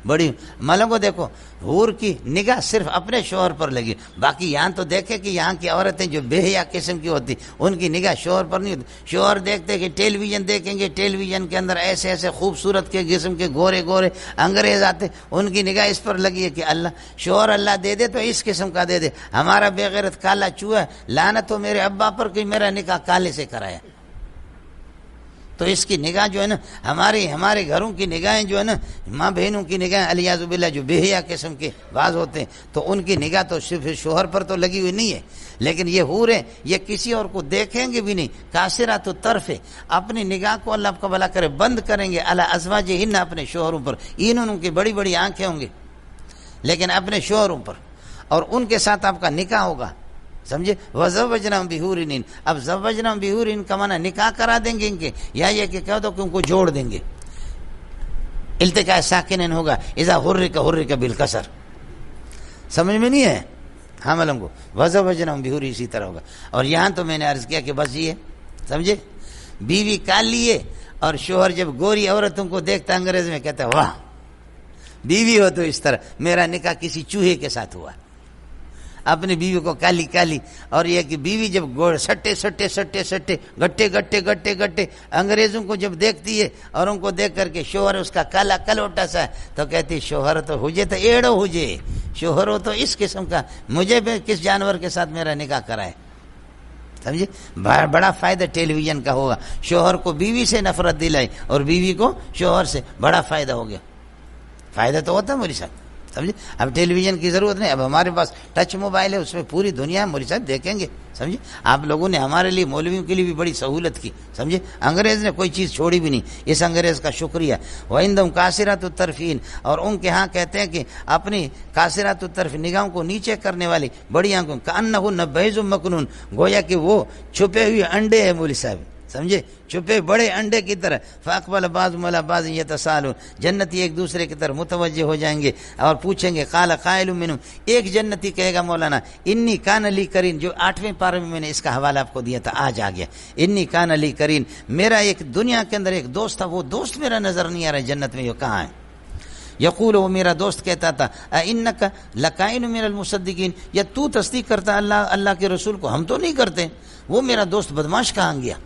بڑی ملوں کو دیکھو، حور کی نگاہ صرف اپنے شوہر پر لگی، باقی یہاں تو دیکھے کہ یہاں کی عورتیں جو بے حیا قسم کی ہوتی ان کی نگاہ شوہر پر نہیں ہوتی. شوہر دیکھتے کہ ٹیلی ویژن دیکھیں گے، ٹیلی ویژن کے اندر ایسے ایسے خوبصورت کے قسم کے گورے گورے انگریز آتے، ان کی نگاہ اس پر لگی ہے کہ اللہ شوہر اللہ دے دے تو اس قسم کا دے دے. ہمارا بے غیرت کالا چوہا، لعنت ہو میرے ابا پر کہ میرا نکاح کالے سے کرایا. تو اس کی نگاہ جو ہے نا، ہمارے گھروں کی نگاہیں جو ہے نا، ماں بہنوں کی نگاہیں الیاذ باللہ جو بے حیا قسم کے باز ہوتے ہیں، تو ان کی نگاہ تو صرف شوہر پر تو لگی ہوئی نہیں ہے. لیکن یہ حوریں یہ کسی اور کو دیکھیں گے بھی نہیں. قاصرات الطرف، اپنی نگاہ کو اللہ کا بھلا کرے بند کریں گے علی ازواجہن، اپنے شوہروں پر. ان کی بڑی بڑی آنکھیں ہوں گی لیکن اپنے شوہروں پر، اور ان کے ساتھ آپ کا نکاح ہوگا. سمجھے؟ وزوجناہم بحور عین. اب زوجناہم بحور عین کا معنی نکاح کرا دیں گے ان کے، یا یہ کہ کہہ دو کہ ان کو جوڑ دیں گے. التقاء ساکنین ہوگا اذا حرک بالکسر. سمجھ میں نہیں ہے؟ حاملوں کو وزوجناہم بحور اسی طرح ہوگا. اور یہاں تو میں نے عرض کیا کہ بس یہ سمجھے، بیوی کالی ہے اور شوہر جب گوری عورتوں کو دیکھتا انگریز میں کہتا ہے واہ بیوی ہو تو اس طرح. میرا نکاح کسی چوہے کے ساتھ ہوا، اپنی بیوی کو کالی کالی. اور یہ کہ بیوی جب سٹے سٹے سٹے سٹے گٹے گٹے گٹے گٹے انگریزوں کو جب دیکھتی ہے اور ان کو دیکھ کر کے شوہر اس کا کالا کلوٹا سا تو کہتی شوہر تو ہوجے تو ایڑو ہوجے، شوہر ہو تو اس قسم کا، مجھے بھی کس جانور کے ساتھ میرا نکاح کرائے. سمجھے؟ بڑا فائدہ ٹیلی ویژن کا ہوگا. شوہر کو بیوی سے نفرت دلائی اور بیوی کو شوہر سے، بڑا فائدہ ہو گیا. فائدہ تو ہوتا ہے مولوی صاحب. سمجھے؟ اب ٹیلی ویژن کی ضرورت نہیں، اب ہمارے پاس ٹچ موبائل ہے، اس میں پوری دنیا مولوی صاحب دیکھیں گے. سمجھے؟ آپ لوگوں نے ہمارے لیے مولویوں کے لیے بھی بڑی سہولت کی. سمجھے؟ انگریز نے کوئی چیز چھوڑی بھی نہیں، اس انگریز کا شکریہ. وعندهم قاصرات الطرف عین، اور ان کے ہاں کہتے ہیں کہ اپنی قاصرات الطرف نگاہوں کو نیچے کرنے والی بڑی آنکھوں کأنہن بیض مکنون، گویا کہ وہ چھپے ہوئے انڈے ہیں مولوی صاحب. سمجھے؟ چھپے بڑے انڈے کی طرح. فاقبل بعضهم علی بعض یتساءلون، جنتی ایک دوسرے کی طرف متوجہ ہو جائیں گے اور پوچھیں گے. قال قائل منهم، ایک جنتی کہے گا مولانا انی کان لی قرین، جو 8ویں پارے میں نے اس کا حوالہ آپ کو دیا تھا آج آ گیا. انی کان لی قرین، میرا ایک دنیا کے اندر ایک دوست تھا، وہ دوست میرا نظر نہیں آ رہا جنت میں، یہ کہاں ہے؟ یقول، وہ میرا دوست کہتا تھا انک لکائن من المصدقین، یا تو تصدیق کرتا اللہ کے رسول کو، ہم تو نہیں کرتے. وہ میرا دوست بدماش کہاں گیا؟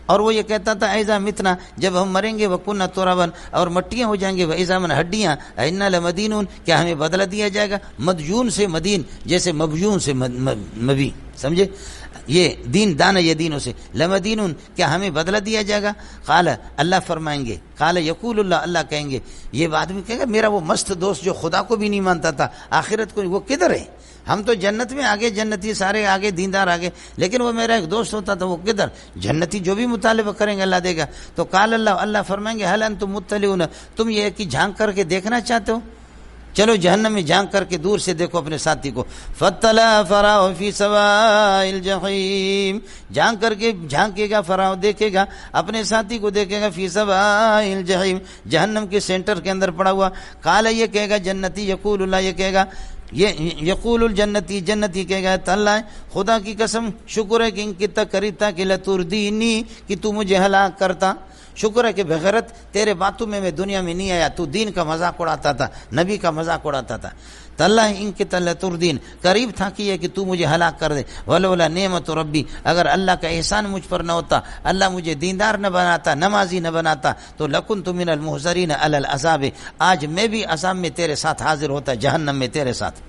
اور وہ یہ کہتا تھا ایزا متنا، جب ہم مریں گے، وکننا ترابا، اور مٹیاں ہو جائیں گے، وایزا من ہڈیاں، انا لمدینون، کیا ہمیں بدلہ دیا جائے گا؟ مدجون سے مدین، جیسے مبجون سے مبی. سمجھے؟ یہ دین دانا یہ دینوں سے. لمدینون، کیا ہمیں بدلہ دیا جائے گا؟ قال، اللہ فرمائیں گے. قال یقول اللہ، اللہ کہیں گے. یہ آدمی کہے گا میرا وہ مست دوست جو خدا کو بھی نہیں مانتا تھا، آخرت کو، وہ کدھر ہے؟ ہم تو جنت میں آگے، جنتی سارے آگے، دیندار آگے، لیکن وہ میرا ایک دوست ہوتا تھا، وہ کدھر؟ جنتی جو بھی مطالبہ کریں گے اللہ دے گا. تو قال اللہ، اللہ فرمائیں گے حل انتم مطلعون، تم یہ کہ جھانک کر کے دیکھنا چاہتے ہو؟ چلو جہنم میں جھانک کر کے دور سے دیکھو اپنے ساتھی کو. فطلع فرعون فی سواء الجحیم، جھانک کر کے جھانکے گا، فرعون دیکھے گا اپنے ساتھی کو، دیکھے گا فی سواء الجحیم، جہنم کے سینٹر کے اندر پڑا ہوا. قال، یہ کہے گا جنتی، یقول اللہ، یہ کہے گا، یہ یقول الجنتی، جنتی کہے گا اللہ خدا کی قسم شکر ہے کہ ان کی تکریتا کہ لتردینی، کہ تو مجھے ہلاک کرتا. شکر ہے کہ بغیرت تیرے باتوں میں دنیا میں نہیں آیا، تو دین کا مذاق اڑاتا تھا، نبی کا مذاق اڑاتا تھا. تاللہ ان کی لتردین، قریب تھا کہ یہ کہ تو مجھے ہلاک کر دے. ولولا نعمت ربی، اگر اللہ کا احسان مجھ پر نہ ہوتا، اللہ مجھے دیندار نہ بناتا، نمازی نہ بناتا، تو لکنت من المحضرین علی العذاب، آج میں بھی عذاب میں تیرے ساتھ حاضر ہوتا، جہنم میں تیرے ساتھ.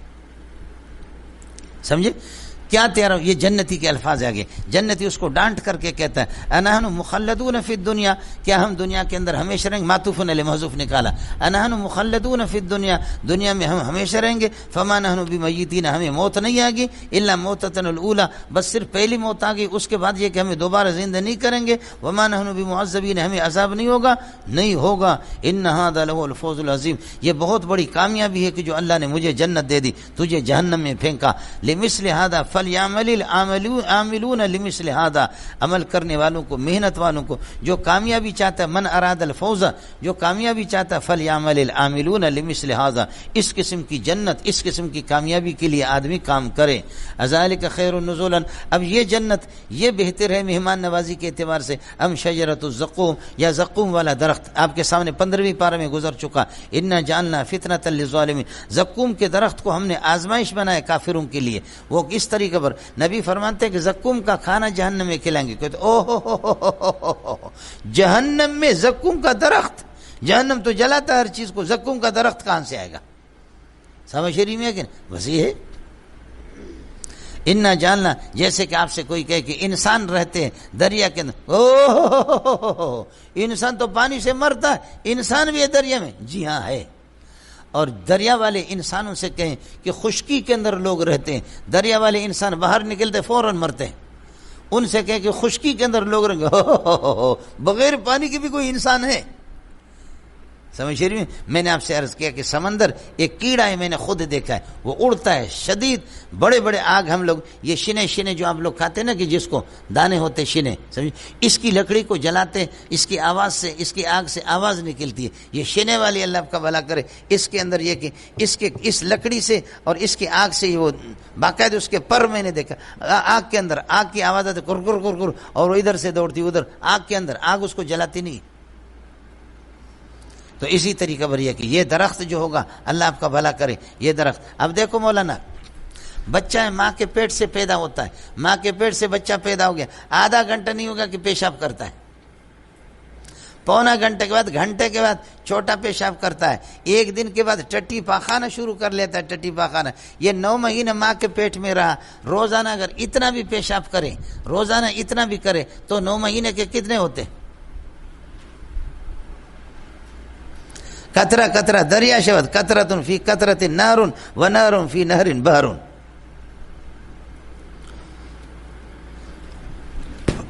سمجھے؟ کیا تیرا، یہ جنتی کے الفاظ آگے، جنتی اس کو ڈانٹ کر کے کہتا ہے انحن مخلدون فی الدنیا، کیا ہم دنیا کے اندر ہمیشہ رہیں گے، معطوف علی محذوف نکالا، انحن مخلدون فی الدنیا، دنیا میں ہم ہمیشہ رہیں گے، فما نحن بمیتین، ہمیں موت نہیں آئے گی، الا موتتنا الاولی، بس صرف پہلی موت آ گئی، اس کے بعد یہ کہ ہمیں دوبارہ زندہ نہیں کریں گے، وما نحن بمعذبین، ہمیں عذاب نہیں ہوگا، نہیں ہوگا، ان ھذا لہو الفوز العظیم، یہ بہت بڑی کامیابی ہے کہ جو اللہ نے مجھے جنت دے دی، تجھے جہنم میں پھینکا، لمثل ھذا فلیعمل العاملون لمثل ھذا، عمل کرنے والوں کو، محنت والوں کو، جو کامیابی چاہتا ہے، من اراد الفوز، جو کامیابی چاہتا ہے، فلیعمل العاملون لمثل ھذا، اس قسم کی جنت، اس قسم کی کامیابی کے لیے آدمی کام کرے، ذالک خیر نزولا، اب یہ جنت یہ بہتر ہے مہمان نوازی کے اعتبار سے، ام شجرۃ الزقوم، یا زقوم والا درخت، آپ کے سامنے 15ویں پارہ میں گزر چکا، انا جعلنا فتنۃ للظالمین، زقوم کے درخت کو ہم نے آزمائش بنایا کافروں کے لیے، وہ اس طریقے پر نبی فرماتے ہیں کہ زقوم کا کھانا جہنم میں کھلائیں گے، کہتے او ہو جہنم میں زقوم کا درخت، جہنم تو جلاتا ہے ہر چیز کو، زقوم کا درخت کہاں سے آئے گا؟ سمجھ رہی میں کہ وسیع ہے۔ انا جاننا، جیسے کہ آپ سے کوئی کہے کہ انسان رہتے ہیں دریا کے اندر، او انسان تو پانی سے مرتا ہے، انسان بھی ہے دریا میں، جی ہاں ہے، اور دریا والے انسانوں سے کہیں کہ خشکی کے اندر لوگ رہتے ہیں، دریا والے انسان باہر نکلتے فوراً مرتے ہیں، ان سے کہیں کہ خشکی کے اندر لوگ رہیں گے، بغیر پانی کے بھی کوئی انسان ہے، سمجھ رہی میں نے آپ سے عرض کیا کہ سمندر ایک کیڑا ہے، میں نے خود دیکھا ہے، وہ اڑتا ہے شدید، بڑے بڑے آگ، ہم لوگ یہ شنے جو آپ لوگ کھاتے ہیں نا کہ جس کو دانے ہوتے شنے، سمجھ، اس کی لکڑی کو جلاتے، اس کی آواز سے، اس کی آگ سے آواز نکلتی ہے، یہ شنے والی اللہ آپ کا بھلا کرے، اس کے اندر یہ کہ اس لکڑی سے اور اس کی آگ سے وہ باقاعدہ اس کے پر میں نے دیکھا، آگ کے اندر آگ کی آواز آتی کر کر کر کر، اور وہ ادھر سے دوڑتی ادھر، آگ کے اندر آگ اس کو جلاتی نہیں۔ تو اسی طریقے پر یہ کہ یہ درخت جو ہوگا، اللہ آپ کا بھلا کرے، یہ درخت، اب دیکھو مولانا، بچہ ہے ماں کے پیٹ سے پیدا ہوتا ہے، ماں کے پیٹ سے بچہ پیدا ہو گیا، آدھا گھنٹہ نہیں ہوگا کہ پیشاب کرتا ہے، پونا گھنٹے کے بعد، گھنٹے کے بعد چھوٹا پیشاب کرتا ہے، ایک دن کے بعد ٹٹی پاخانہ شروع کر لیتا ہے، ٹٹی پاخانہ، یہ 9 مہینے ماں کے پیٹ میں رہا، روزانہ اگر اتنا بھی پیشاب کرے، روزانہ اتنا بھی کرے تو 9 مہینے کے کتنے ہوتے؟ قطرہ قطرہ دریا شود، قطرۃ فی قطرۃ نہر و نہر فی نہر بحر،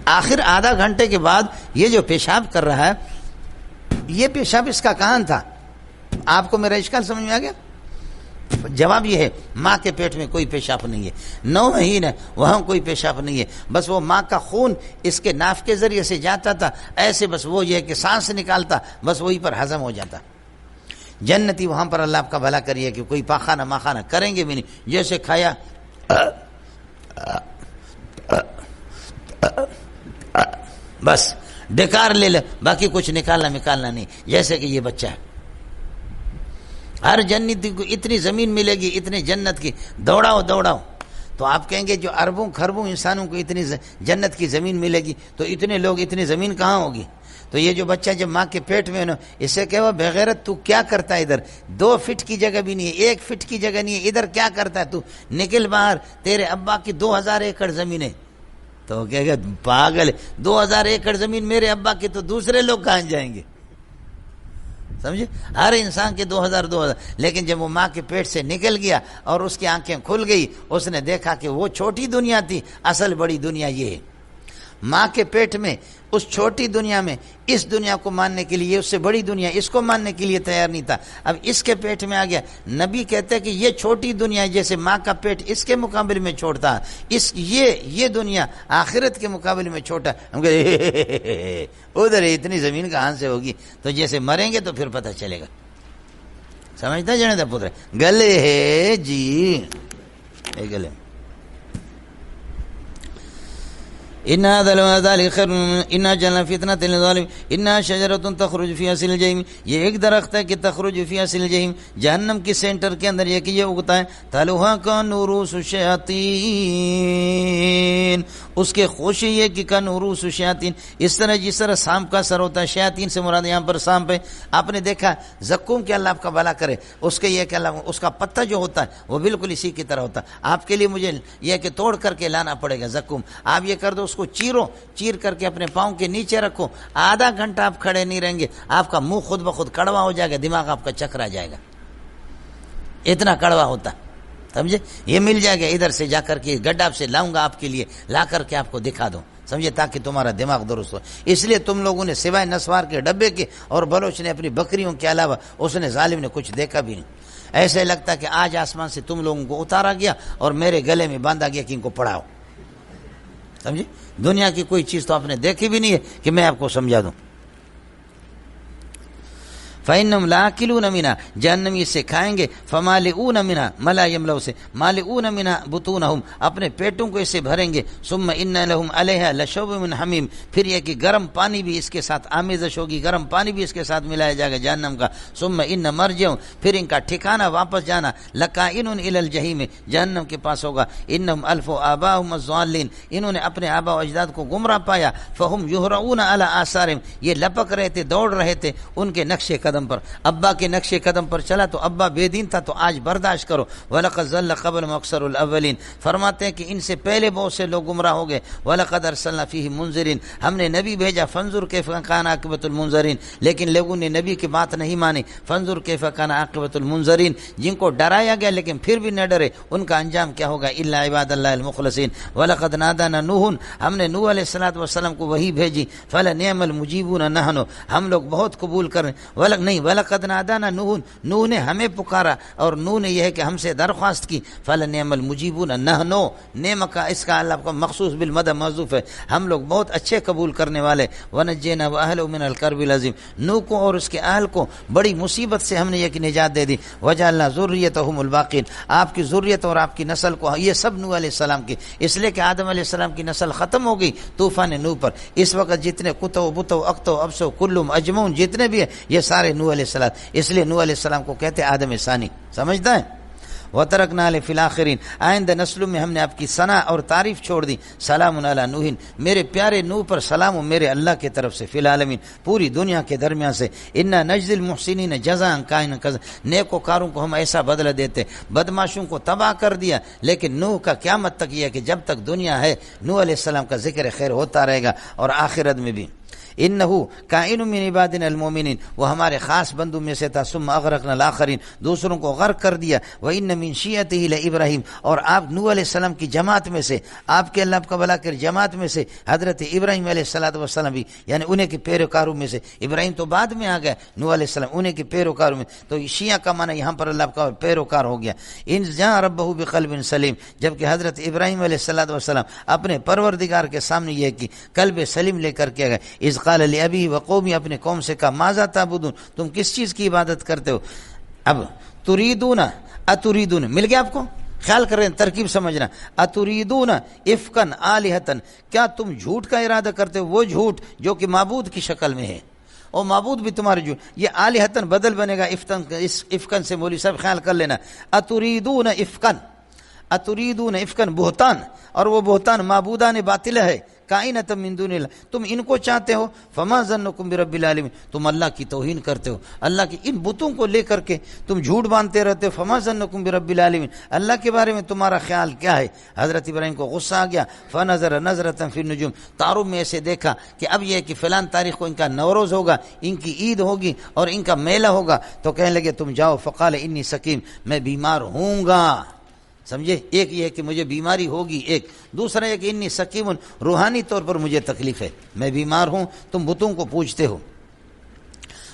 آخر آدھا گھنٹے کے بعد یہ جو پیشاب کر رہا ہے، یہ پیشاب اس کا کہاں تھا؟ آپ کو میرا اشکال سمجھ میں آ گیا؟ جواب یہ ہے، ماں کے پیٹ میں کوئی پیشاب نہیں ہے، 9 مہینے وہاں کوئی پیشاب نہیں ہے، بس وہ ماں کا خون اس کے ناف کے ذریعے سے جاتا تھا، ایسے بس وہ یہ کہ سانس نکالتا، بس وہی پر ہضم ہو جاتا۔ جنتی وہاں پر اللہ آپ کا بھلا کریے کہ کوئی پاخانہ ماخانہ کریں گے بھی نہیں، جیسے کھایا بس ڈکار لے لے، باقی کچھ نکالنا نہیں، جیسے کہ یہ بچہ ہے۔ ہر جنتی کو اتنی زمین ملے گی، اتنے جنت کی، دوڑاؤ تو آپ کہیں گے جو اربوں خربوں انسانوں کو اتنی جنت کی زمین ملے گی تو اتنے لوگ، اتنی زمین کہاں ہوگی؟ تو یہ جو بچہ جب ماں کے پیٹ میں نا، اسے کہو بغیرت تو کیا کرتا ہے ادھر، 2 فٹ کی جگہ بھی نہیں ہے، 1 فٹ کی جگہ نہیں ہے، ادھر کیا کرتا ہے تو، نکل باہر، تیرے ابا کی 2000 ایکڑ زمین ہے، تو کہے گا پاگل، 2000 ایکڑ زمین میرے ابا کی، تو دوسرے لوگ کہاں جائیں گے؟ سمجھے، ہر انسان کے 2000، لیکن جب وہ ماں کے پیٹ سے نکل گیا اور اس کی آنکھیں کھل گئی، اس نے دیکھا کہ وہ چھوٹی دنیا تھی، اصل بڑی دنیا یہ ہے۔ ماں کے پیٹ میں اس چھوٹی دنیا میں اس دنیا کو ماننے کے لیے، اس سے بڑی دنیا اس کو ماننے کے لیے تیار نہیں تھا، اب اس کے پیٹ میں آ گیا۔ نبی کہتے ہیں کہ یہ چھوٹی دنیا جیسے ماں کا پیٹ اس کے مقابلے میں چھوٹتا، یہ دنیا آخرت کے مقابلے میں چھوٹا، ہم کہتے ادھر اتنی زمین کہاں سے ہوگی؟ تو جیسے مریں گے تو پھر پتہ چلے گا، سمجھتا جانے دا پتر گلے ہے جی، گلے ان ذلك خير ان جعلنا فتنة للظالمين ان شجرة تخرج في اصل الجحيم، یہ ایک درخت ہے کہ تخرج فی اصل الجحیم، جہنم کی سینٹر کے اندر یہ کہ یہ اگتا ہے، طلعها كنور رؤوس الشياطين اس کے خوشی یہ کہ کن عروس شیاطین، اس طرح جس طرح سانپ کا سر ہوتا ہے، شیاطین سے مراد یہاں پر سانپ ہے. آپ نے دیکھا زقوم کہ اللہ آپ کا بھلا کرے، اس کے یہ کہ اللہ اس کا پتہ جو ہوتا ہے وہ بالکل اسی کی طرح ہوتا ہے. آپ کے لیے مجھے یہ کہ توڑ کر کے لانا پڑے گا زقوم. آپ یہ کر دو، اس کو چیر کر کے اپنے پاؤں کے نیچے رکھو، آدھا گھنٹہ آپ کھڑے نہیں رہیں گے، آپ کا منہ خود بخود کڑوا ہو جائے گا، دماغ آپ کا چکرا جائے گا، اتنا کڑوا ہوتا. سمجھے؟ یہ مل جائے گا ادھر سے جا کر کے گڈھا سے لاؤں گا آپ کے لیے، لا کر کے آپ کو دکھا دوں، سمجھے، تاکہ تمہارا دماغ درست ہو. اس لیے تم لوگوں نے سوائے نسوار کے ڈبے کے اور بلوچ نے اپنی بکریوں کے علاوہ اس نے ظالم نے کچھ دیکھا بھی نہیں. ایسے لگتا ہے کہ آج آسمان سے تم لوگوں کو اتارا گیا اور میرے گلے میں باندھا گیا کہ ان کو پڑھاؤ. سمجھے؟ دنیا کی کوئی چیز تو آپ نے دیکھی بھی نہیں ہے کہ میں آپ کو سمجھا دوں. فَإِنَّهُمْ لَآكِلُونَ مِنْهَا، جہنمی اس سے کھائیں گے. فَمَالِئُونَ مِنْهَا مَلَا يَمْلَؤُ سے مَالِئُونَ مِنْهَا بُطُونَهُمْ، اپنے پیٹوں کو اس سے بھریں گے. ثُمَّ إِنَّ لَهُمْ عَلَيْهَا لَشَوْبٌ مِّنْ حَمِيمٍ، پھر یہ کہ گرم پانی بھی اس کے ساتھ آمیزش ہوگی، گرم پانی بھی اس کے ساتھ ملایا جائے گا جہنم کا. ثُمَّ إِنَّ مَرْجِعَهُمْ، پھر ان کا ٹھکانہ واپس جانا، لَكَائِنٌ إِلَى الْجَحِيمِ، جہنم کے پاس ہوگا. إِنَّهُمْ أَلْفَوْا آبَاءَهُمُ الضَّالِّينَ، انہوں نے اپنے آبا و اجداد کو گمراہ پایا. فَهُمْ يُهْرَعُونَ عَلَى آثَارِهِمْ، یہ لپک رہے تھے، دوڑ رہے تھے ان کے نقش قدم پر. ابا کے نقش قدم پر چلا تو ابا بے دین تھا تو آج برداشت کرو. وَلَقَدْ ضَلَّ قَبْلَهُمْ أَكْثَرُ الْأَوَّلِينَ، فرماتے ہیں کہ ان سے پہلے بہت سے لوگ گمراہ ہو گئے. وَلَقَدْ أَرْسَلْنَا فِيهِمْ مُنذِرِينَ، ہم نے نبی بھیجا. فَانظُرْ كَيْفَ كَانَ عَاقِبَةُ الْمُنذَرِينَ، لیکن لوگوں نے نبی کی بات نہیں مانی. فَانظُرْ كَيْفَ كَانَ عَاقِبَةُ الْمُنذَرِينَ، جن کو ڈرایا گیا لیکن پھر بھی نہ ڈرے، ان کا انجام کیا ہوگا. إِلَّا عِبَادَ اللَّهِ الْمُخْلَصِينَ. وَلَقَدْ نَادَانَا نُوحٌ، ہم نے نوح علیہ الصلوۃ والسلام کو وحی بھیجی. فَلَنِعْمَ الْمُجِيبُونَ نَحْنُ، ہم لوگ بہت قبول کریں. وَلَقَدْ نَادَانَا نُوحٌ، نوح نے ہمیں پکارا، اور نوح نے یہ ہے کہ ہم سے درخواست کی. فَلَنِعْمَ الْمُجِيبُونَ نَحْنُ، نعم کا اس کا اللہ کا مخصوص بالمد محذوف ہے، ہم لوگ بہت اچھے قبول کرنے والے. وَنَجَّيْنَا وَأَهْلَهُ مِنَ الْكَرْبِ الْعَظِيمِ، نوح کو اور اس کے اہل کو بڑی مصیبت سے ہم نے ایک نجات دے دی. وَجَعَلْنَا ذُرِّيَّتَهُمُ الْبَاقِينَ، آپ کی ذریت اور آپ کی نسل کو، یہ سب نوح علیہ السلام کی، اس لیے کہ آدم علیہ السلام کی نسل ختم ہو گئی طوفان نوح پر. اس وقت جتنے کتو بتو اکتو ابسو کلم اجمون جتنے بھی ہیں یہ سارے نوح علیہ السلام، اس لیے نوح علیہ السلام کو کہتے ہیں آدم ثانی. سمجھتا ہے؟ وَتَرَكْنَا عَلَيْهِ فِي الْآخِرِينَ، آئندہ نسلوں میں ہم نے آپ کی ثنا اور تعریف چھوڑ دی. سلام علی نوح، میرے پیارے نوح پر سلام میرے اللہ کی طرف سے. فی العالمین، پوری دنیا کے درمیان سے. اِنَّا نَجْزِي الْمُحْسِنِينَ جَزَاءً كَائِنًا كَذَا، نیکوکاروں کو ہم ایسا بدلہ دیتے. بدماشوں کو تباہ کر دیا، لیکن نوح کا قیامت تک یہ ہے کہ جب تک دنیا ہے نوح علیہ السلام کا ذکر خیر ہوتا رہے گا، اور آخرت میں بھی. انہو کائن من عبادنا المؤمنین، وہ ہمارے خاص بندوں میں سے تھا. ثم اغرقنا الاخرین، دوسروں کو غرق کر دیا. وان من شیعته لابراہیم، اور آپ نوح علیہ السلام کی جماعت میں سے، آپ کے اللہ کا بھلا کر جماعت میں سے حضرت ابراہیم علیہ السلام بھی، یعنی انہیں کے پیروکاروں میں سے. ابراہیم تو بعد میں آ گئے، نوح علیہ السلام انہیں کے پیروکاروں میں، تو شیعہ کا معنی یہاں پر اللہ کا پیروکار ہو گیا. ان جاء ربہ بقلب سلیم، جبکہ حضرت ابراہیم علیہ السلام اپنے پروردگار کے سامنے یہ کہ قلب سلیم لے کر کے گئے. اذ قال لأبی وقومی، اپنے قوم سے کہا ماذا تعبدون، تم کس چیز کی عبادت کرتے ہو. اب تریدون اتریدون مل گیا آپ کو، خیال کر رہے ہیں، ترکیب سمجھنا. اتریدون افکن آلہتن، کیا تم جھوٹ کا ارادہ کرتے ہو، وہ جھوٹ جو کہ معبود کی شکل میں ہے، اور معبود بھی تمہارے جھوٹ. یہ آلہتن بدل بنے گا افکن سے، مولوی صاحب خیال کر لینا. اتریدون افکن، اتریدون افکن بہتان، اور وہ بہتان معبودان باطل ہے. کائنۃ من دون اللہ، تم ان کو چاہتے ہو. فما ظنکم برب العالمین، تم اللہ کی توہین کرتے ہو، اللہ کی ان بتوں کو لے کر کے تم جھوٹ باندھتے رہتے ہو. فما ظنکم برب العالمین، اللہ کے بارے میں تمہارا خیال کیا ہے. حضرت ابراہیم کو غصہ آ گیا. فنظر نظرۃ فی النجوم، تاروں میں ایسے دیکھا کہ اب یہ کہ فلان تاریخ کو ان کا نوروز ہوگا، ان کی عید ہوگی اور ان کا میلہ ہوگا، تو کہنے لگے تم جاؤ. فقال انی سقیم، میں بیمار ہوں گا. سمجھے، ایک یہ کہ مجھے بیماری ہوگی، ایک دوسرا یہ کہ انی سقیم، روحانی طور پر مجھے تکلیف ہے، میں بیمار ہوں، تم بتوں کو پوجتے ہو.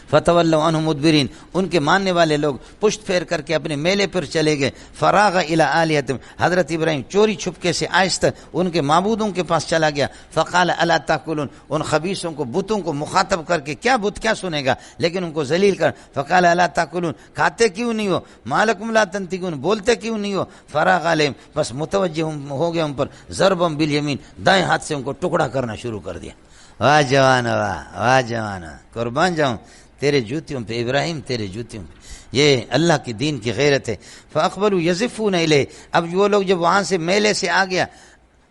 فتولوا عنہ مدبرین، ان کے ماننے والے لوگ پشت پھیر کر کے اپنے میلے پر چلے گئے. فراغ الی آلیہتہم، حضرت ابراہیم چوری چھپکے سے آہستہ ان کے معبودوں کے پاس چلا گیا. فقال الا تاکلون، ان خبیثوں کو، بتوں کو مخاطب کر کے، کیا بت کیا سنے گا، لیکن ان کو ذلیل کر. فقال الا تاکلون، کھاتے کیوں نہیں ہو. ما لکم لا تنطقون، بولتے کیوں نہیں ہو. فراغ علیہم، بس متوجہ ہو گیا ان پر. ضربا بالیمین، دائیں ہاتھ سے ان کو ٹکڑا کرنا شروع کر دیا. واہ جوان، واہ جوان، قربان جاؤں تیرے جوتیوں پہ ابراہیم، تیرے جوتیوں پہ. یہ اللہ کی دین کی غیرت ہے. فاقبلوا یزفون الیہ، اب وہ لوگ جب وہاں سے میلے سے آ گیا،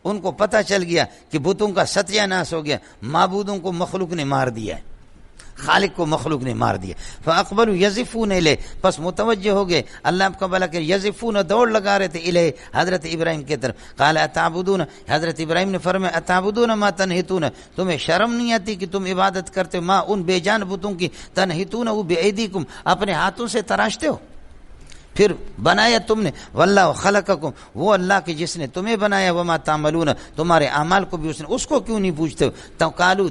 ان کو پتہ چل گیا کہ بتوں کا ستیہ ناش ہو گیا، معبودوں کو مخلوق نے مار دیا ہے، خالق کو مخلوق نے مار دیا۔ فاقبلوا یزفون الیہ، پس متوجہ ہو گئے، اللہ آپ کا بھلا کہ یزفون دوڑ لگا رہے تھے الیہ حضرت ابراہیم کی طرف۔ قال اتعبدون، حضرت ابراہیم نے فرمایا اتعبدون ما تنحتون، تمہیں شرم نہیں آتی کہ تم عبادت کرتے ہو ما ان بے جان بتوں کی، تنحتون بایدیکم، اپنے ہاتھوں سے تراشتے ہو، پھر بنایا تم نے، واللہ خلقکم، وہ اللہ کی جس نے تمہیں بنایا، وما تعملون، تمہارے اعمال کو بھی اس نے، اس کو کیوں نہیں پوچھتے ہو؟ تو قالو،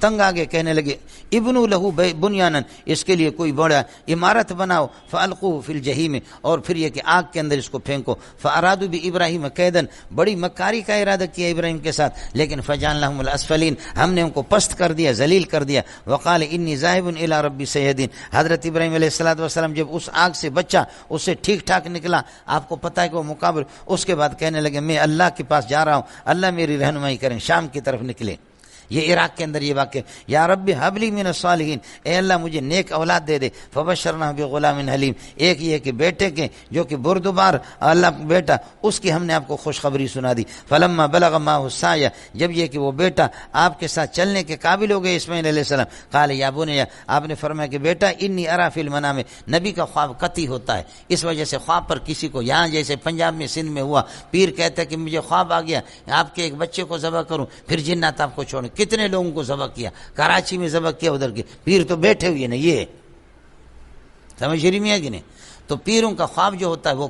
تنگ آگے کہنے لگے ابنوا لہو بنیانا، اس کے لیے کوئی بڑا عمارت بناؤ، فالقوه فی الجحیم، اور پھر یہ کہ آگ کے اندر اس کو پھینکو، فارادوا بابراہیم کیدا، بڑی مکاری کا ارادہ کیا ابراہیم کے ساتھ، لیکن فجعلناہم الاسفلین، ہم نے ان کو پست کر دیا، ذلیل کر دیا۔ وقال انی ذاہب الی ربی سیہدین، حضرت ابراہیم علیہ الصلوۃ والسلام جب اس آگ سے بچا، اس سے ٹھیک ٹھاک نکلا، آپ کو پتہ ہے کہ وہ مقابل، اس کے بعد کہنے لگے میں اللہ کے پاس جا رہا ہوں، اللہ میری رہنمائی کریں، شام کی طرف نکلے۔ یہ عراق کے اندر یہ واقع، یا رب حب لی من الصالحین، اے اللہ مجھے نیک اولاد دے دے، فبشرناہ بغلام حلیم، ایک یہ کہ بیٹے کے جو کہ بردبار اللہ بیٹا، اس کی ہم نے آپ کو خوشخبری سنا دی۔ فلما بلغ معہ السعی، جب یہ کہ وہ بیٹا آپ کے ساتھ چلنے کے قابل ہو گئے اسماعیل علیہ السلام، قال یا بنی، آپ نے فرمایا کہ بیٹا انی ارا فی المنام، نبی کا خواب قطعی ہوتا ہے، اس وجہ سے خواب پر کسی کو، یہاں جیسے پنجاب میں سندھ میں ہوا، پیر کہتا ہے کہ مجھے خواب آ گیا آپ کے ایک بچے کو ذبح کروں، پھر جنات آپ کو چھوڑیں، کتنے لوگوں کو ذبح کیا، کراچی میں ذبح کیا، ادھر کے پیر تو بیٹھے ہوئے نا، یہ سمجھ رہی میں ہے کہ نہیں؟ تو پیروں کا خواب جو ہوتا ہے وہ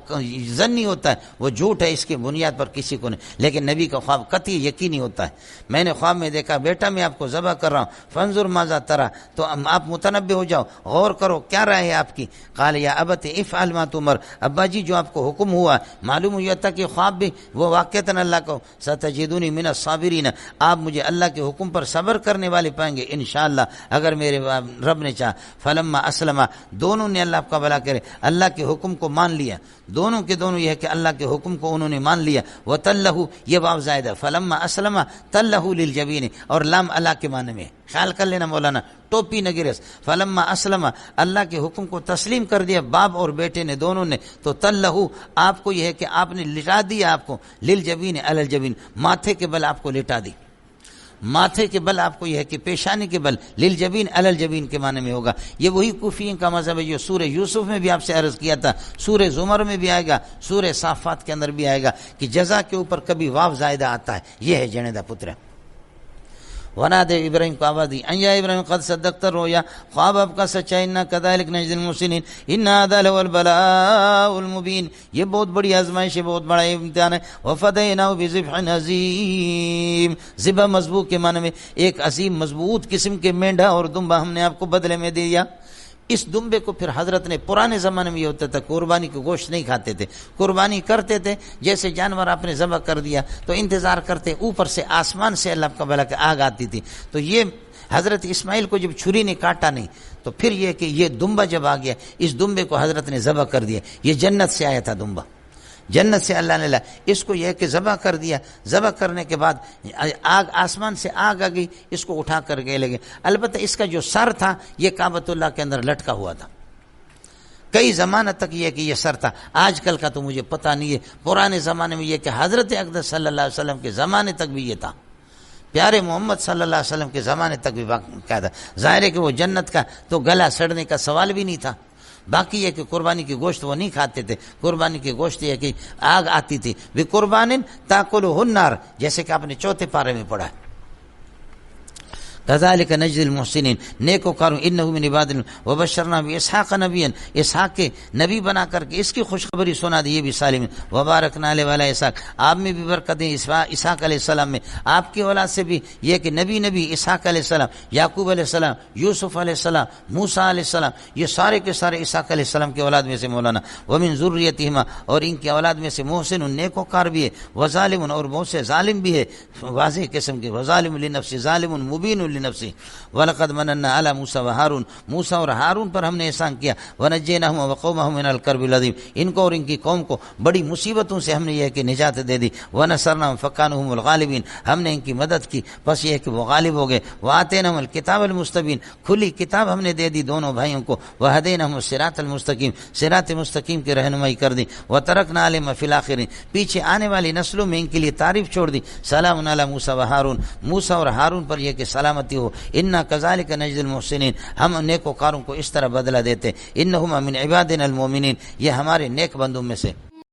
ظنی ہوتا ہے، وہ جھوٹ ہے، اس کی بنیاد پر کسی کو نہیں، لیکن نبی کا خواب قطعی یقینی ہوتا ہے۔ میں نے خواب میں دیکھا بیٹا میں آپ کو ذبح کر رہا ہوں، فانظر ماذا ترى، تو آپ متنبہ ہو جاؤ، غور کرو کیا رائے ہے آپ کی۔ قال یا ابت افعل ما تؤمر، ابا جی جو آپ کو حکم ہوا، معلوم ہوا تھا کہ خواب بھی وہ واقعتاً اللہ کو، ستجدونی من الصابرین، آپ مجھے اللہ کے حکم پر صبر کرنے والے پائیں گے انشاءاللہ اگر میرے رب نے چاہا۔ فلما اسلم، دونوں نے اللہ آپ کا بھلا کرے اللہ کے حکم کو مان لیا، دونوں کے دونوں یہ ہے کہ اللہ کے حکم کو انہوں نے مان لیا۔ وَتَلَّهُ، یہ واو زائدہ، فَلَمَّا أَسْلَمَ تَلَّهُ لِلْجَبِينِ، اور لام اللہ کے معنی میں خیال کر لینا مولانا، ٹوپی نہ گرس۔ فلما اسلم، اللہ کے حکم کو تسلیم کر دیا باپ اور بیٹے نے دونوں نے، تو تلہو، آپ کو یہ ہے کہ آپ نے لٹا دیا آپ کو، للجبین علی الجبین، ماتھے کے بل آپ کو لٹا دی، ماتھے کے بل آپ کو یہ ہے کہ پیشانی کے بل، للجبین علی الجبین کے معنی میں ہوگا۔ یہ وہی کوفیین کا مذہب ہے جو سورہ یوسف میں بھی آپ سے عرض کیا تھا، سورہ زمر میں بھی آئے گا، سورہ صافات کے اندر بھی آئے گا کہ جزا کے اوپر کبھی واو زائدہ آتا ہے، یہ ہے جنیدہ پتر۔ ونادى ابراہیم کو آواز دی، ان یا ابراہیم قد صدقت الرؤیا، خواب آپ کا سچا، انا كذلك نجزي المحسنين ان هذا لهو البلاء المبين، یہ بہت بڑی آزمائش ہے، بہت بڑا امتحان ہے۔ وفديناه بذبح عظيم، ذبح مضبوط کے معنی میں ایک عظیم مضبوط قسم کے مینڈا اور دمبا ہم نے آپ کو بدلے میں دیا۔ اس دمبے کو پھر حضرت نے، پرانے زمانے میں یہ ہوتا تھا قربانی کے گوشت نہیں کھاتے تھے، قربانی کرتے تھے، جیسے جانور آپ نے ذبح کر دیا تو انتظار کرتے، اوپر سے آسمان سے اللہ کا بھلا کہ آگ آتی تھی، تو یہ حضرت اسماعیل کو جب چھری نے کاٹا نہیں تو پھر یہ کہ یہ دمبا جب آ گیا، اس دمبے کو حضرت نے ذبح کر دیا، یہ جنت سے آیا تھا دمبا، جنت سے اللہ نے لایا، اس کو یہ کہ ذبح کر دیا، ذبح کرنے کے بعد آگ، آسمان سے آگ آ گئی، اس کو اٹھا کر کے لے گئے۔ البتہ اس کا جو سر تھا یہ کعبۃ اللہ کے اندر لٹکا ہوا تھا، کئی زمانہ تک یہ کہ یہ سر تھا، آج کل کا تو مجھے پتہ نہیں ہے، پرانے زمانے میں یہ کہ حضرت اقدس صلی اللہ علیہ وسلم کے زمانے تک بھی یہ تھا، پیارے محمد صلی اللہ علیہ وسلم کے زمانے تک بھی کیا تھا۔ ظاہر ہے کہ وہ جنت کا تو گلا سڑنے کا سوال بھی نہیں تھا، باقی یہ کہ قربانی کی گوشت وہ نہیں کھاتے تھے، قربانی کی گوشت یہ کہ آگ آتی تھی، بقربان تاکلہ النار، جیسے کہ آپ نے چوتھے پارے میں پڑھا ہے، كذلك نجزي المحسنين، نیکوکاروں، انہ من عبادنا وبشرنا باسحاق نبیا، اسحاق کے نبی بنا کر کے اس کی خوشخبری سنا دی، یہ بھی سالم، وبارکنا علیہ وعلی اسحاق، آپ میں بھی برکت ہے اسحاق علیہ السلام میں، آپ کی اولاد سے بھی یہ کہ نبی اسحاق علیہ السلام، یعقوب علیہ السلام، یوسف علیہ السلام، موسیٰ علیہ السلام، یہ سارے کے سارے اسحاق علیہ السلام کی اولاد میں سے مولانا، ومن ذریتہما، اور ان کی اولاد میں سے محسن نیکوکار بھی ہے، وظالم، اور بہت سے ظالم بھی ہے، واضح قسم کے، وظالم لنفسہ ظالم مبین لنفسه ولقد مننا على موسى وهارون، موسى اور ہارون پر ہم نے احسان کیا، ونجيناهم وقومهم من الكرب العظيم، ان کو اور ان کی قوم کو بڑی مصیبتوں سے ہم نے یہ کہ نجات دے دی، ونصرناهم فكانوا هم الغالبين، ہم نے ان کی مدد کی بس یہ کہ وہ غالب ہو گئے، وآتيناهم الكتاب المستبين، کھلی کتاب ہم نے دے دی دونوں بھائیوں کو، وهديناهم الصراط المستقيم، صراط مستقیم کی رہنمائی کر دی، وترکنا علیہم فی الآخرین، پیچھے آنے والی نسلوں میں ان کے لیے تعریف چھوڑ دی، سلام علی موسیٰ و ہارون، موسیٰ اور ہارون پر یہ کہ سلامتی ہو، انا کذالک نجزی المحسنین، ہم نیکوکاروں کو اس طرح بدلہ دیتے، انہما من عبادنا المؤمنین، یہ ہمارے نیک بندوں میں سے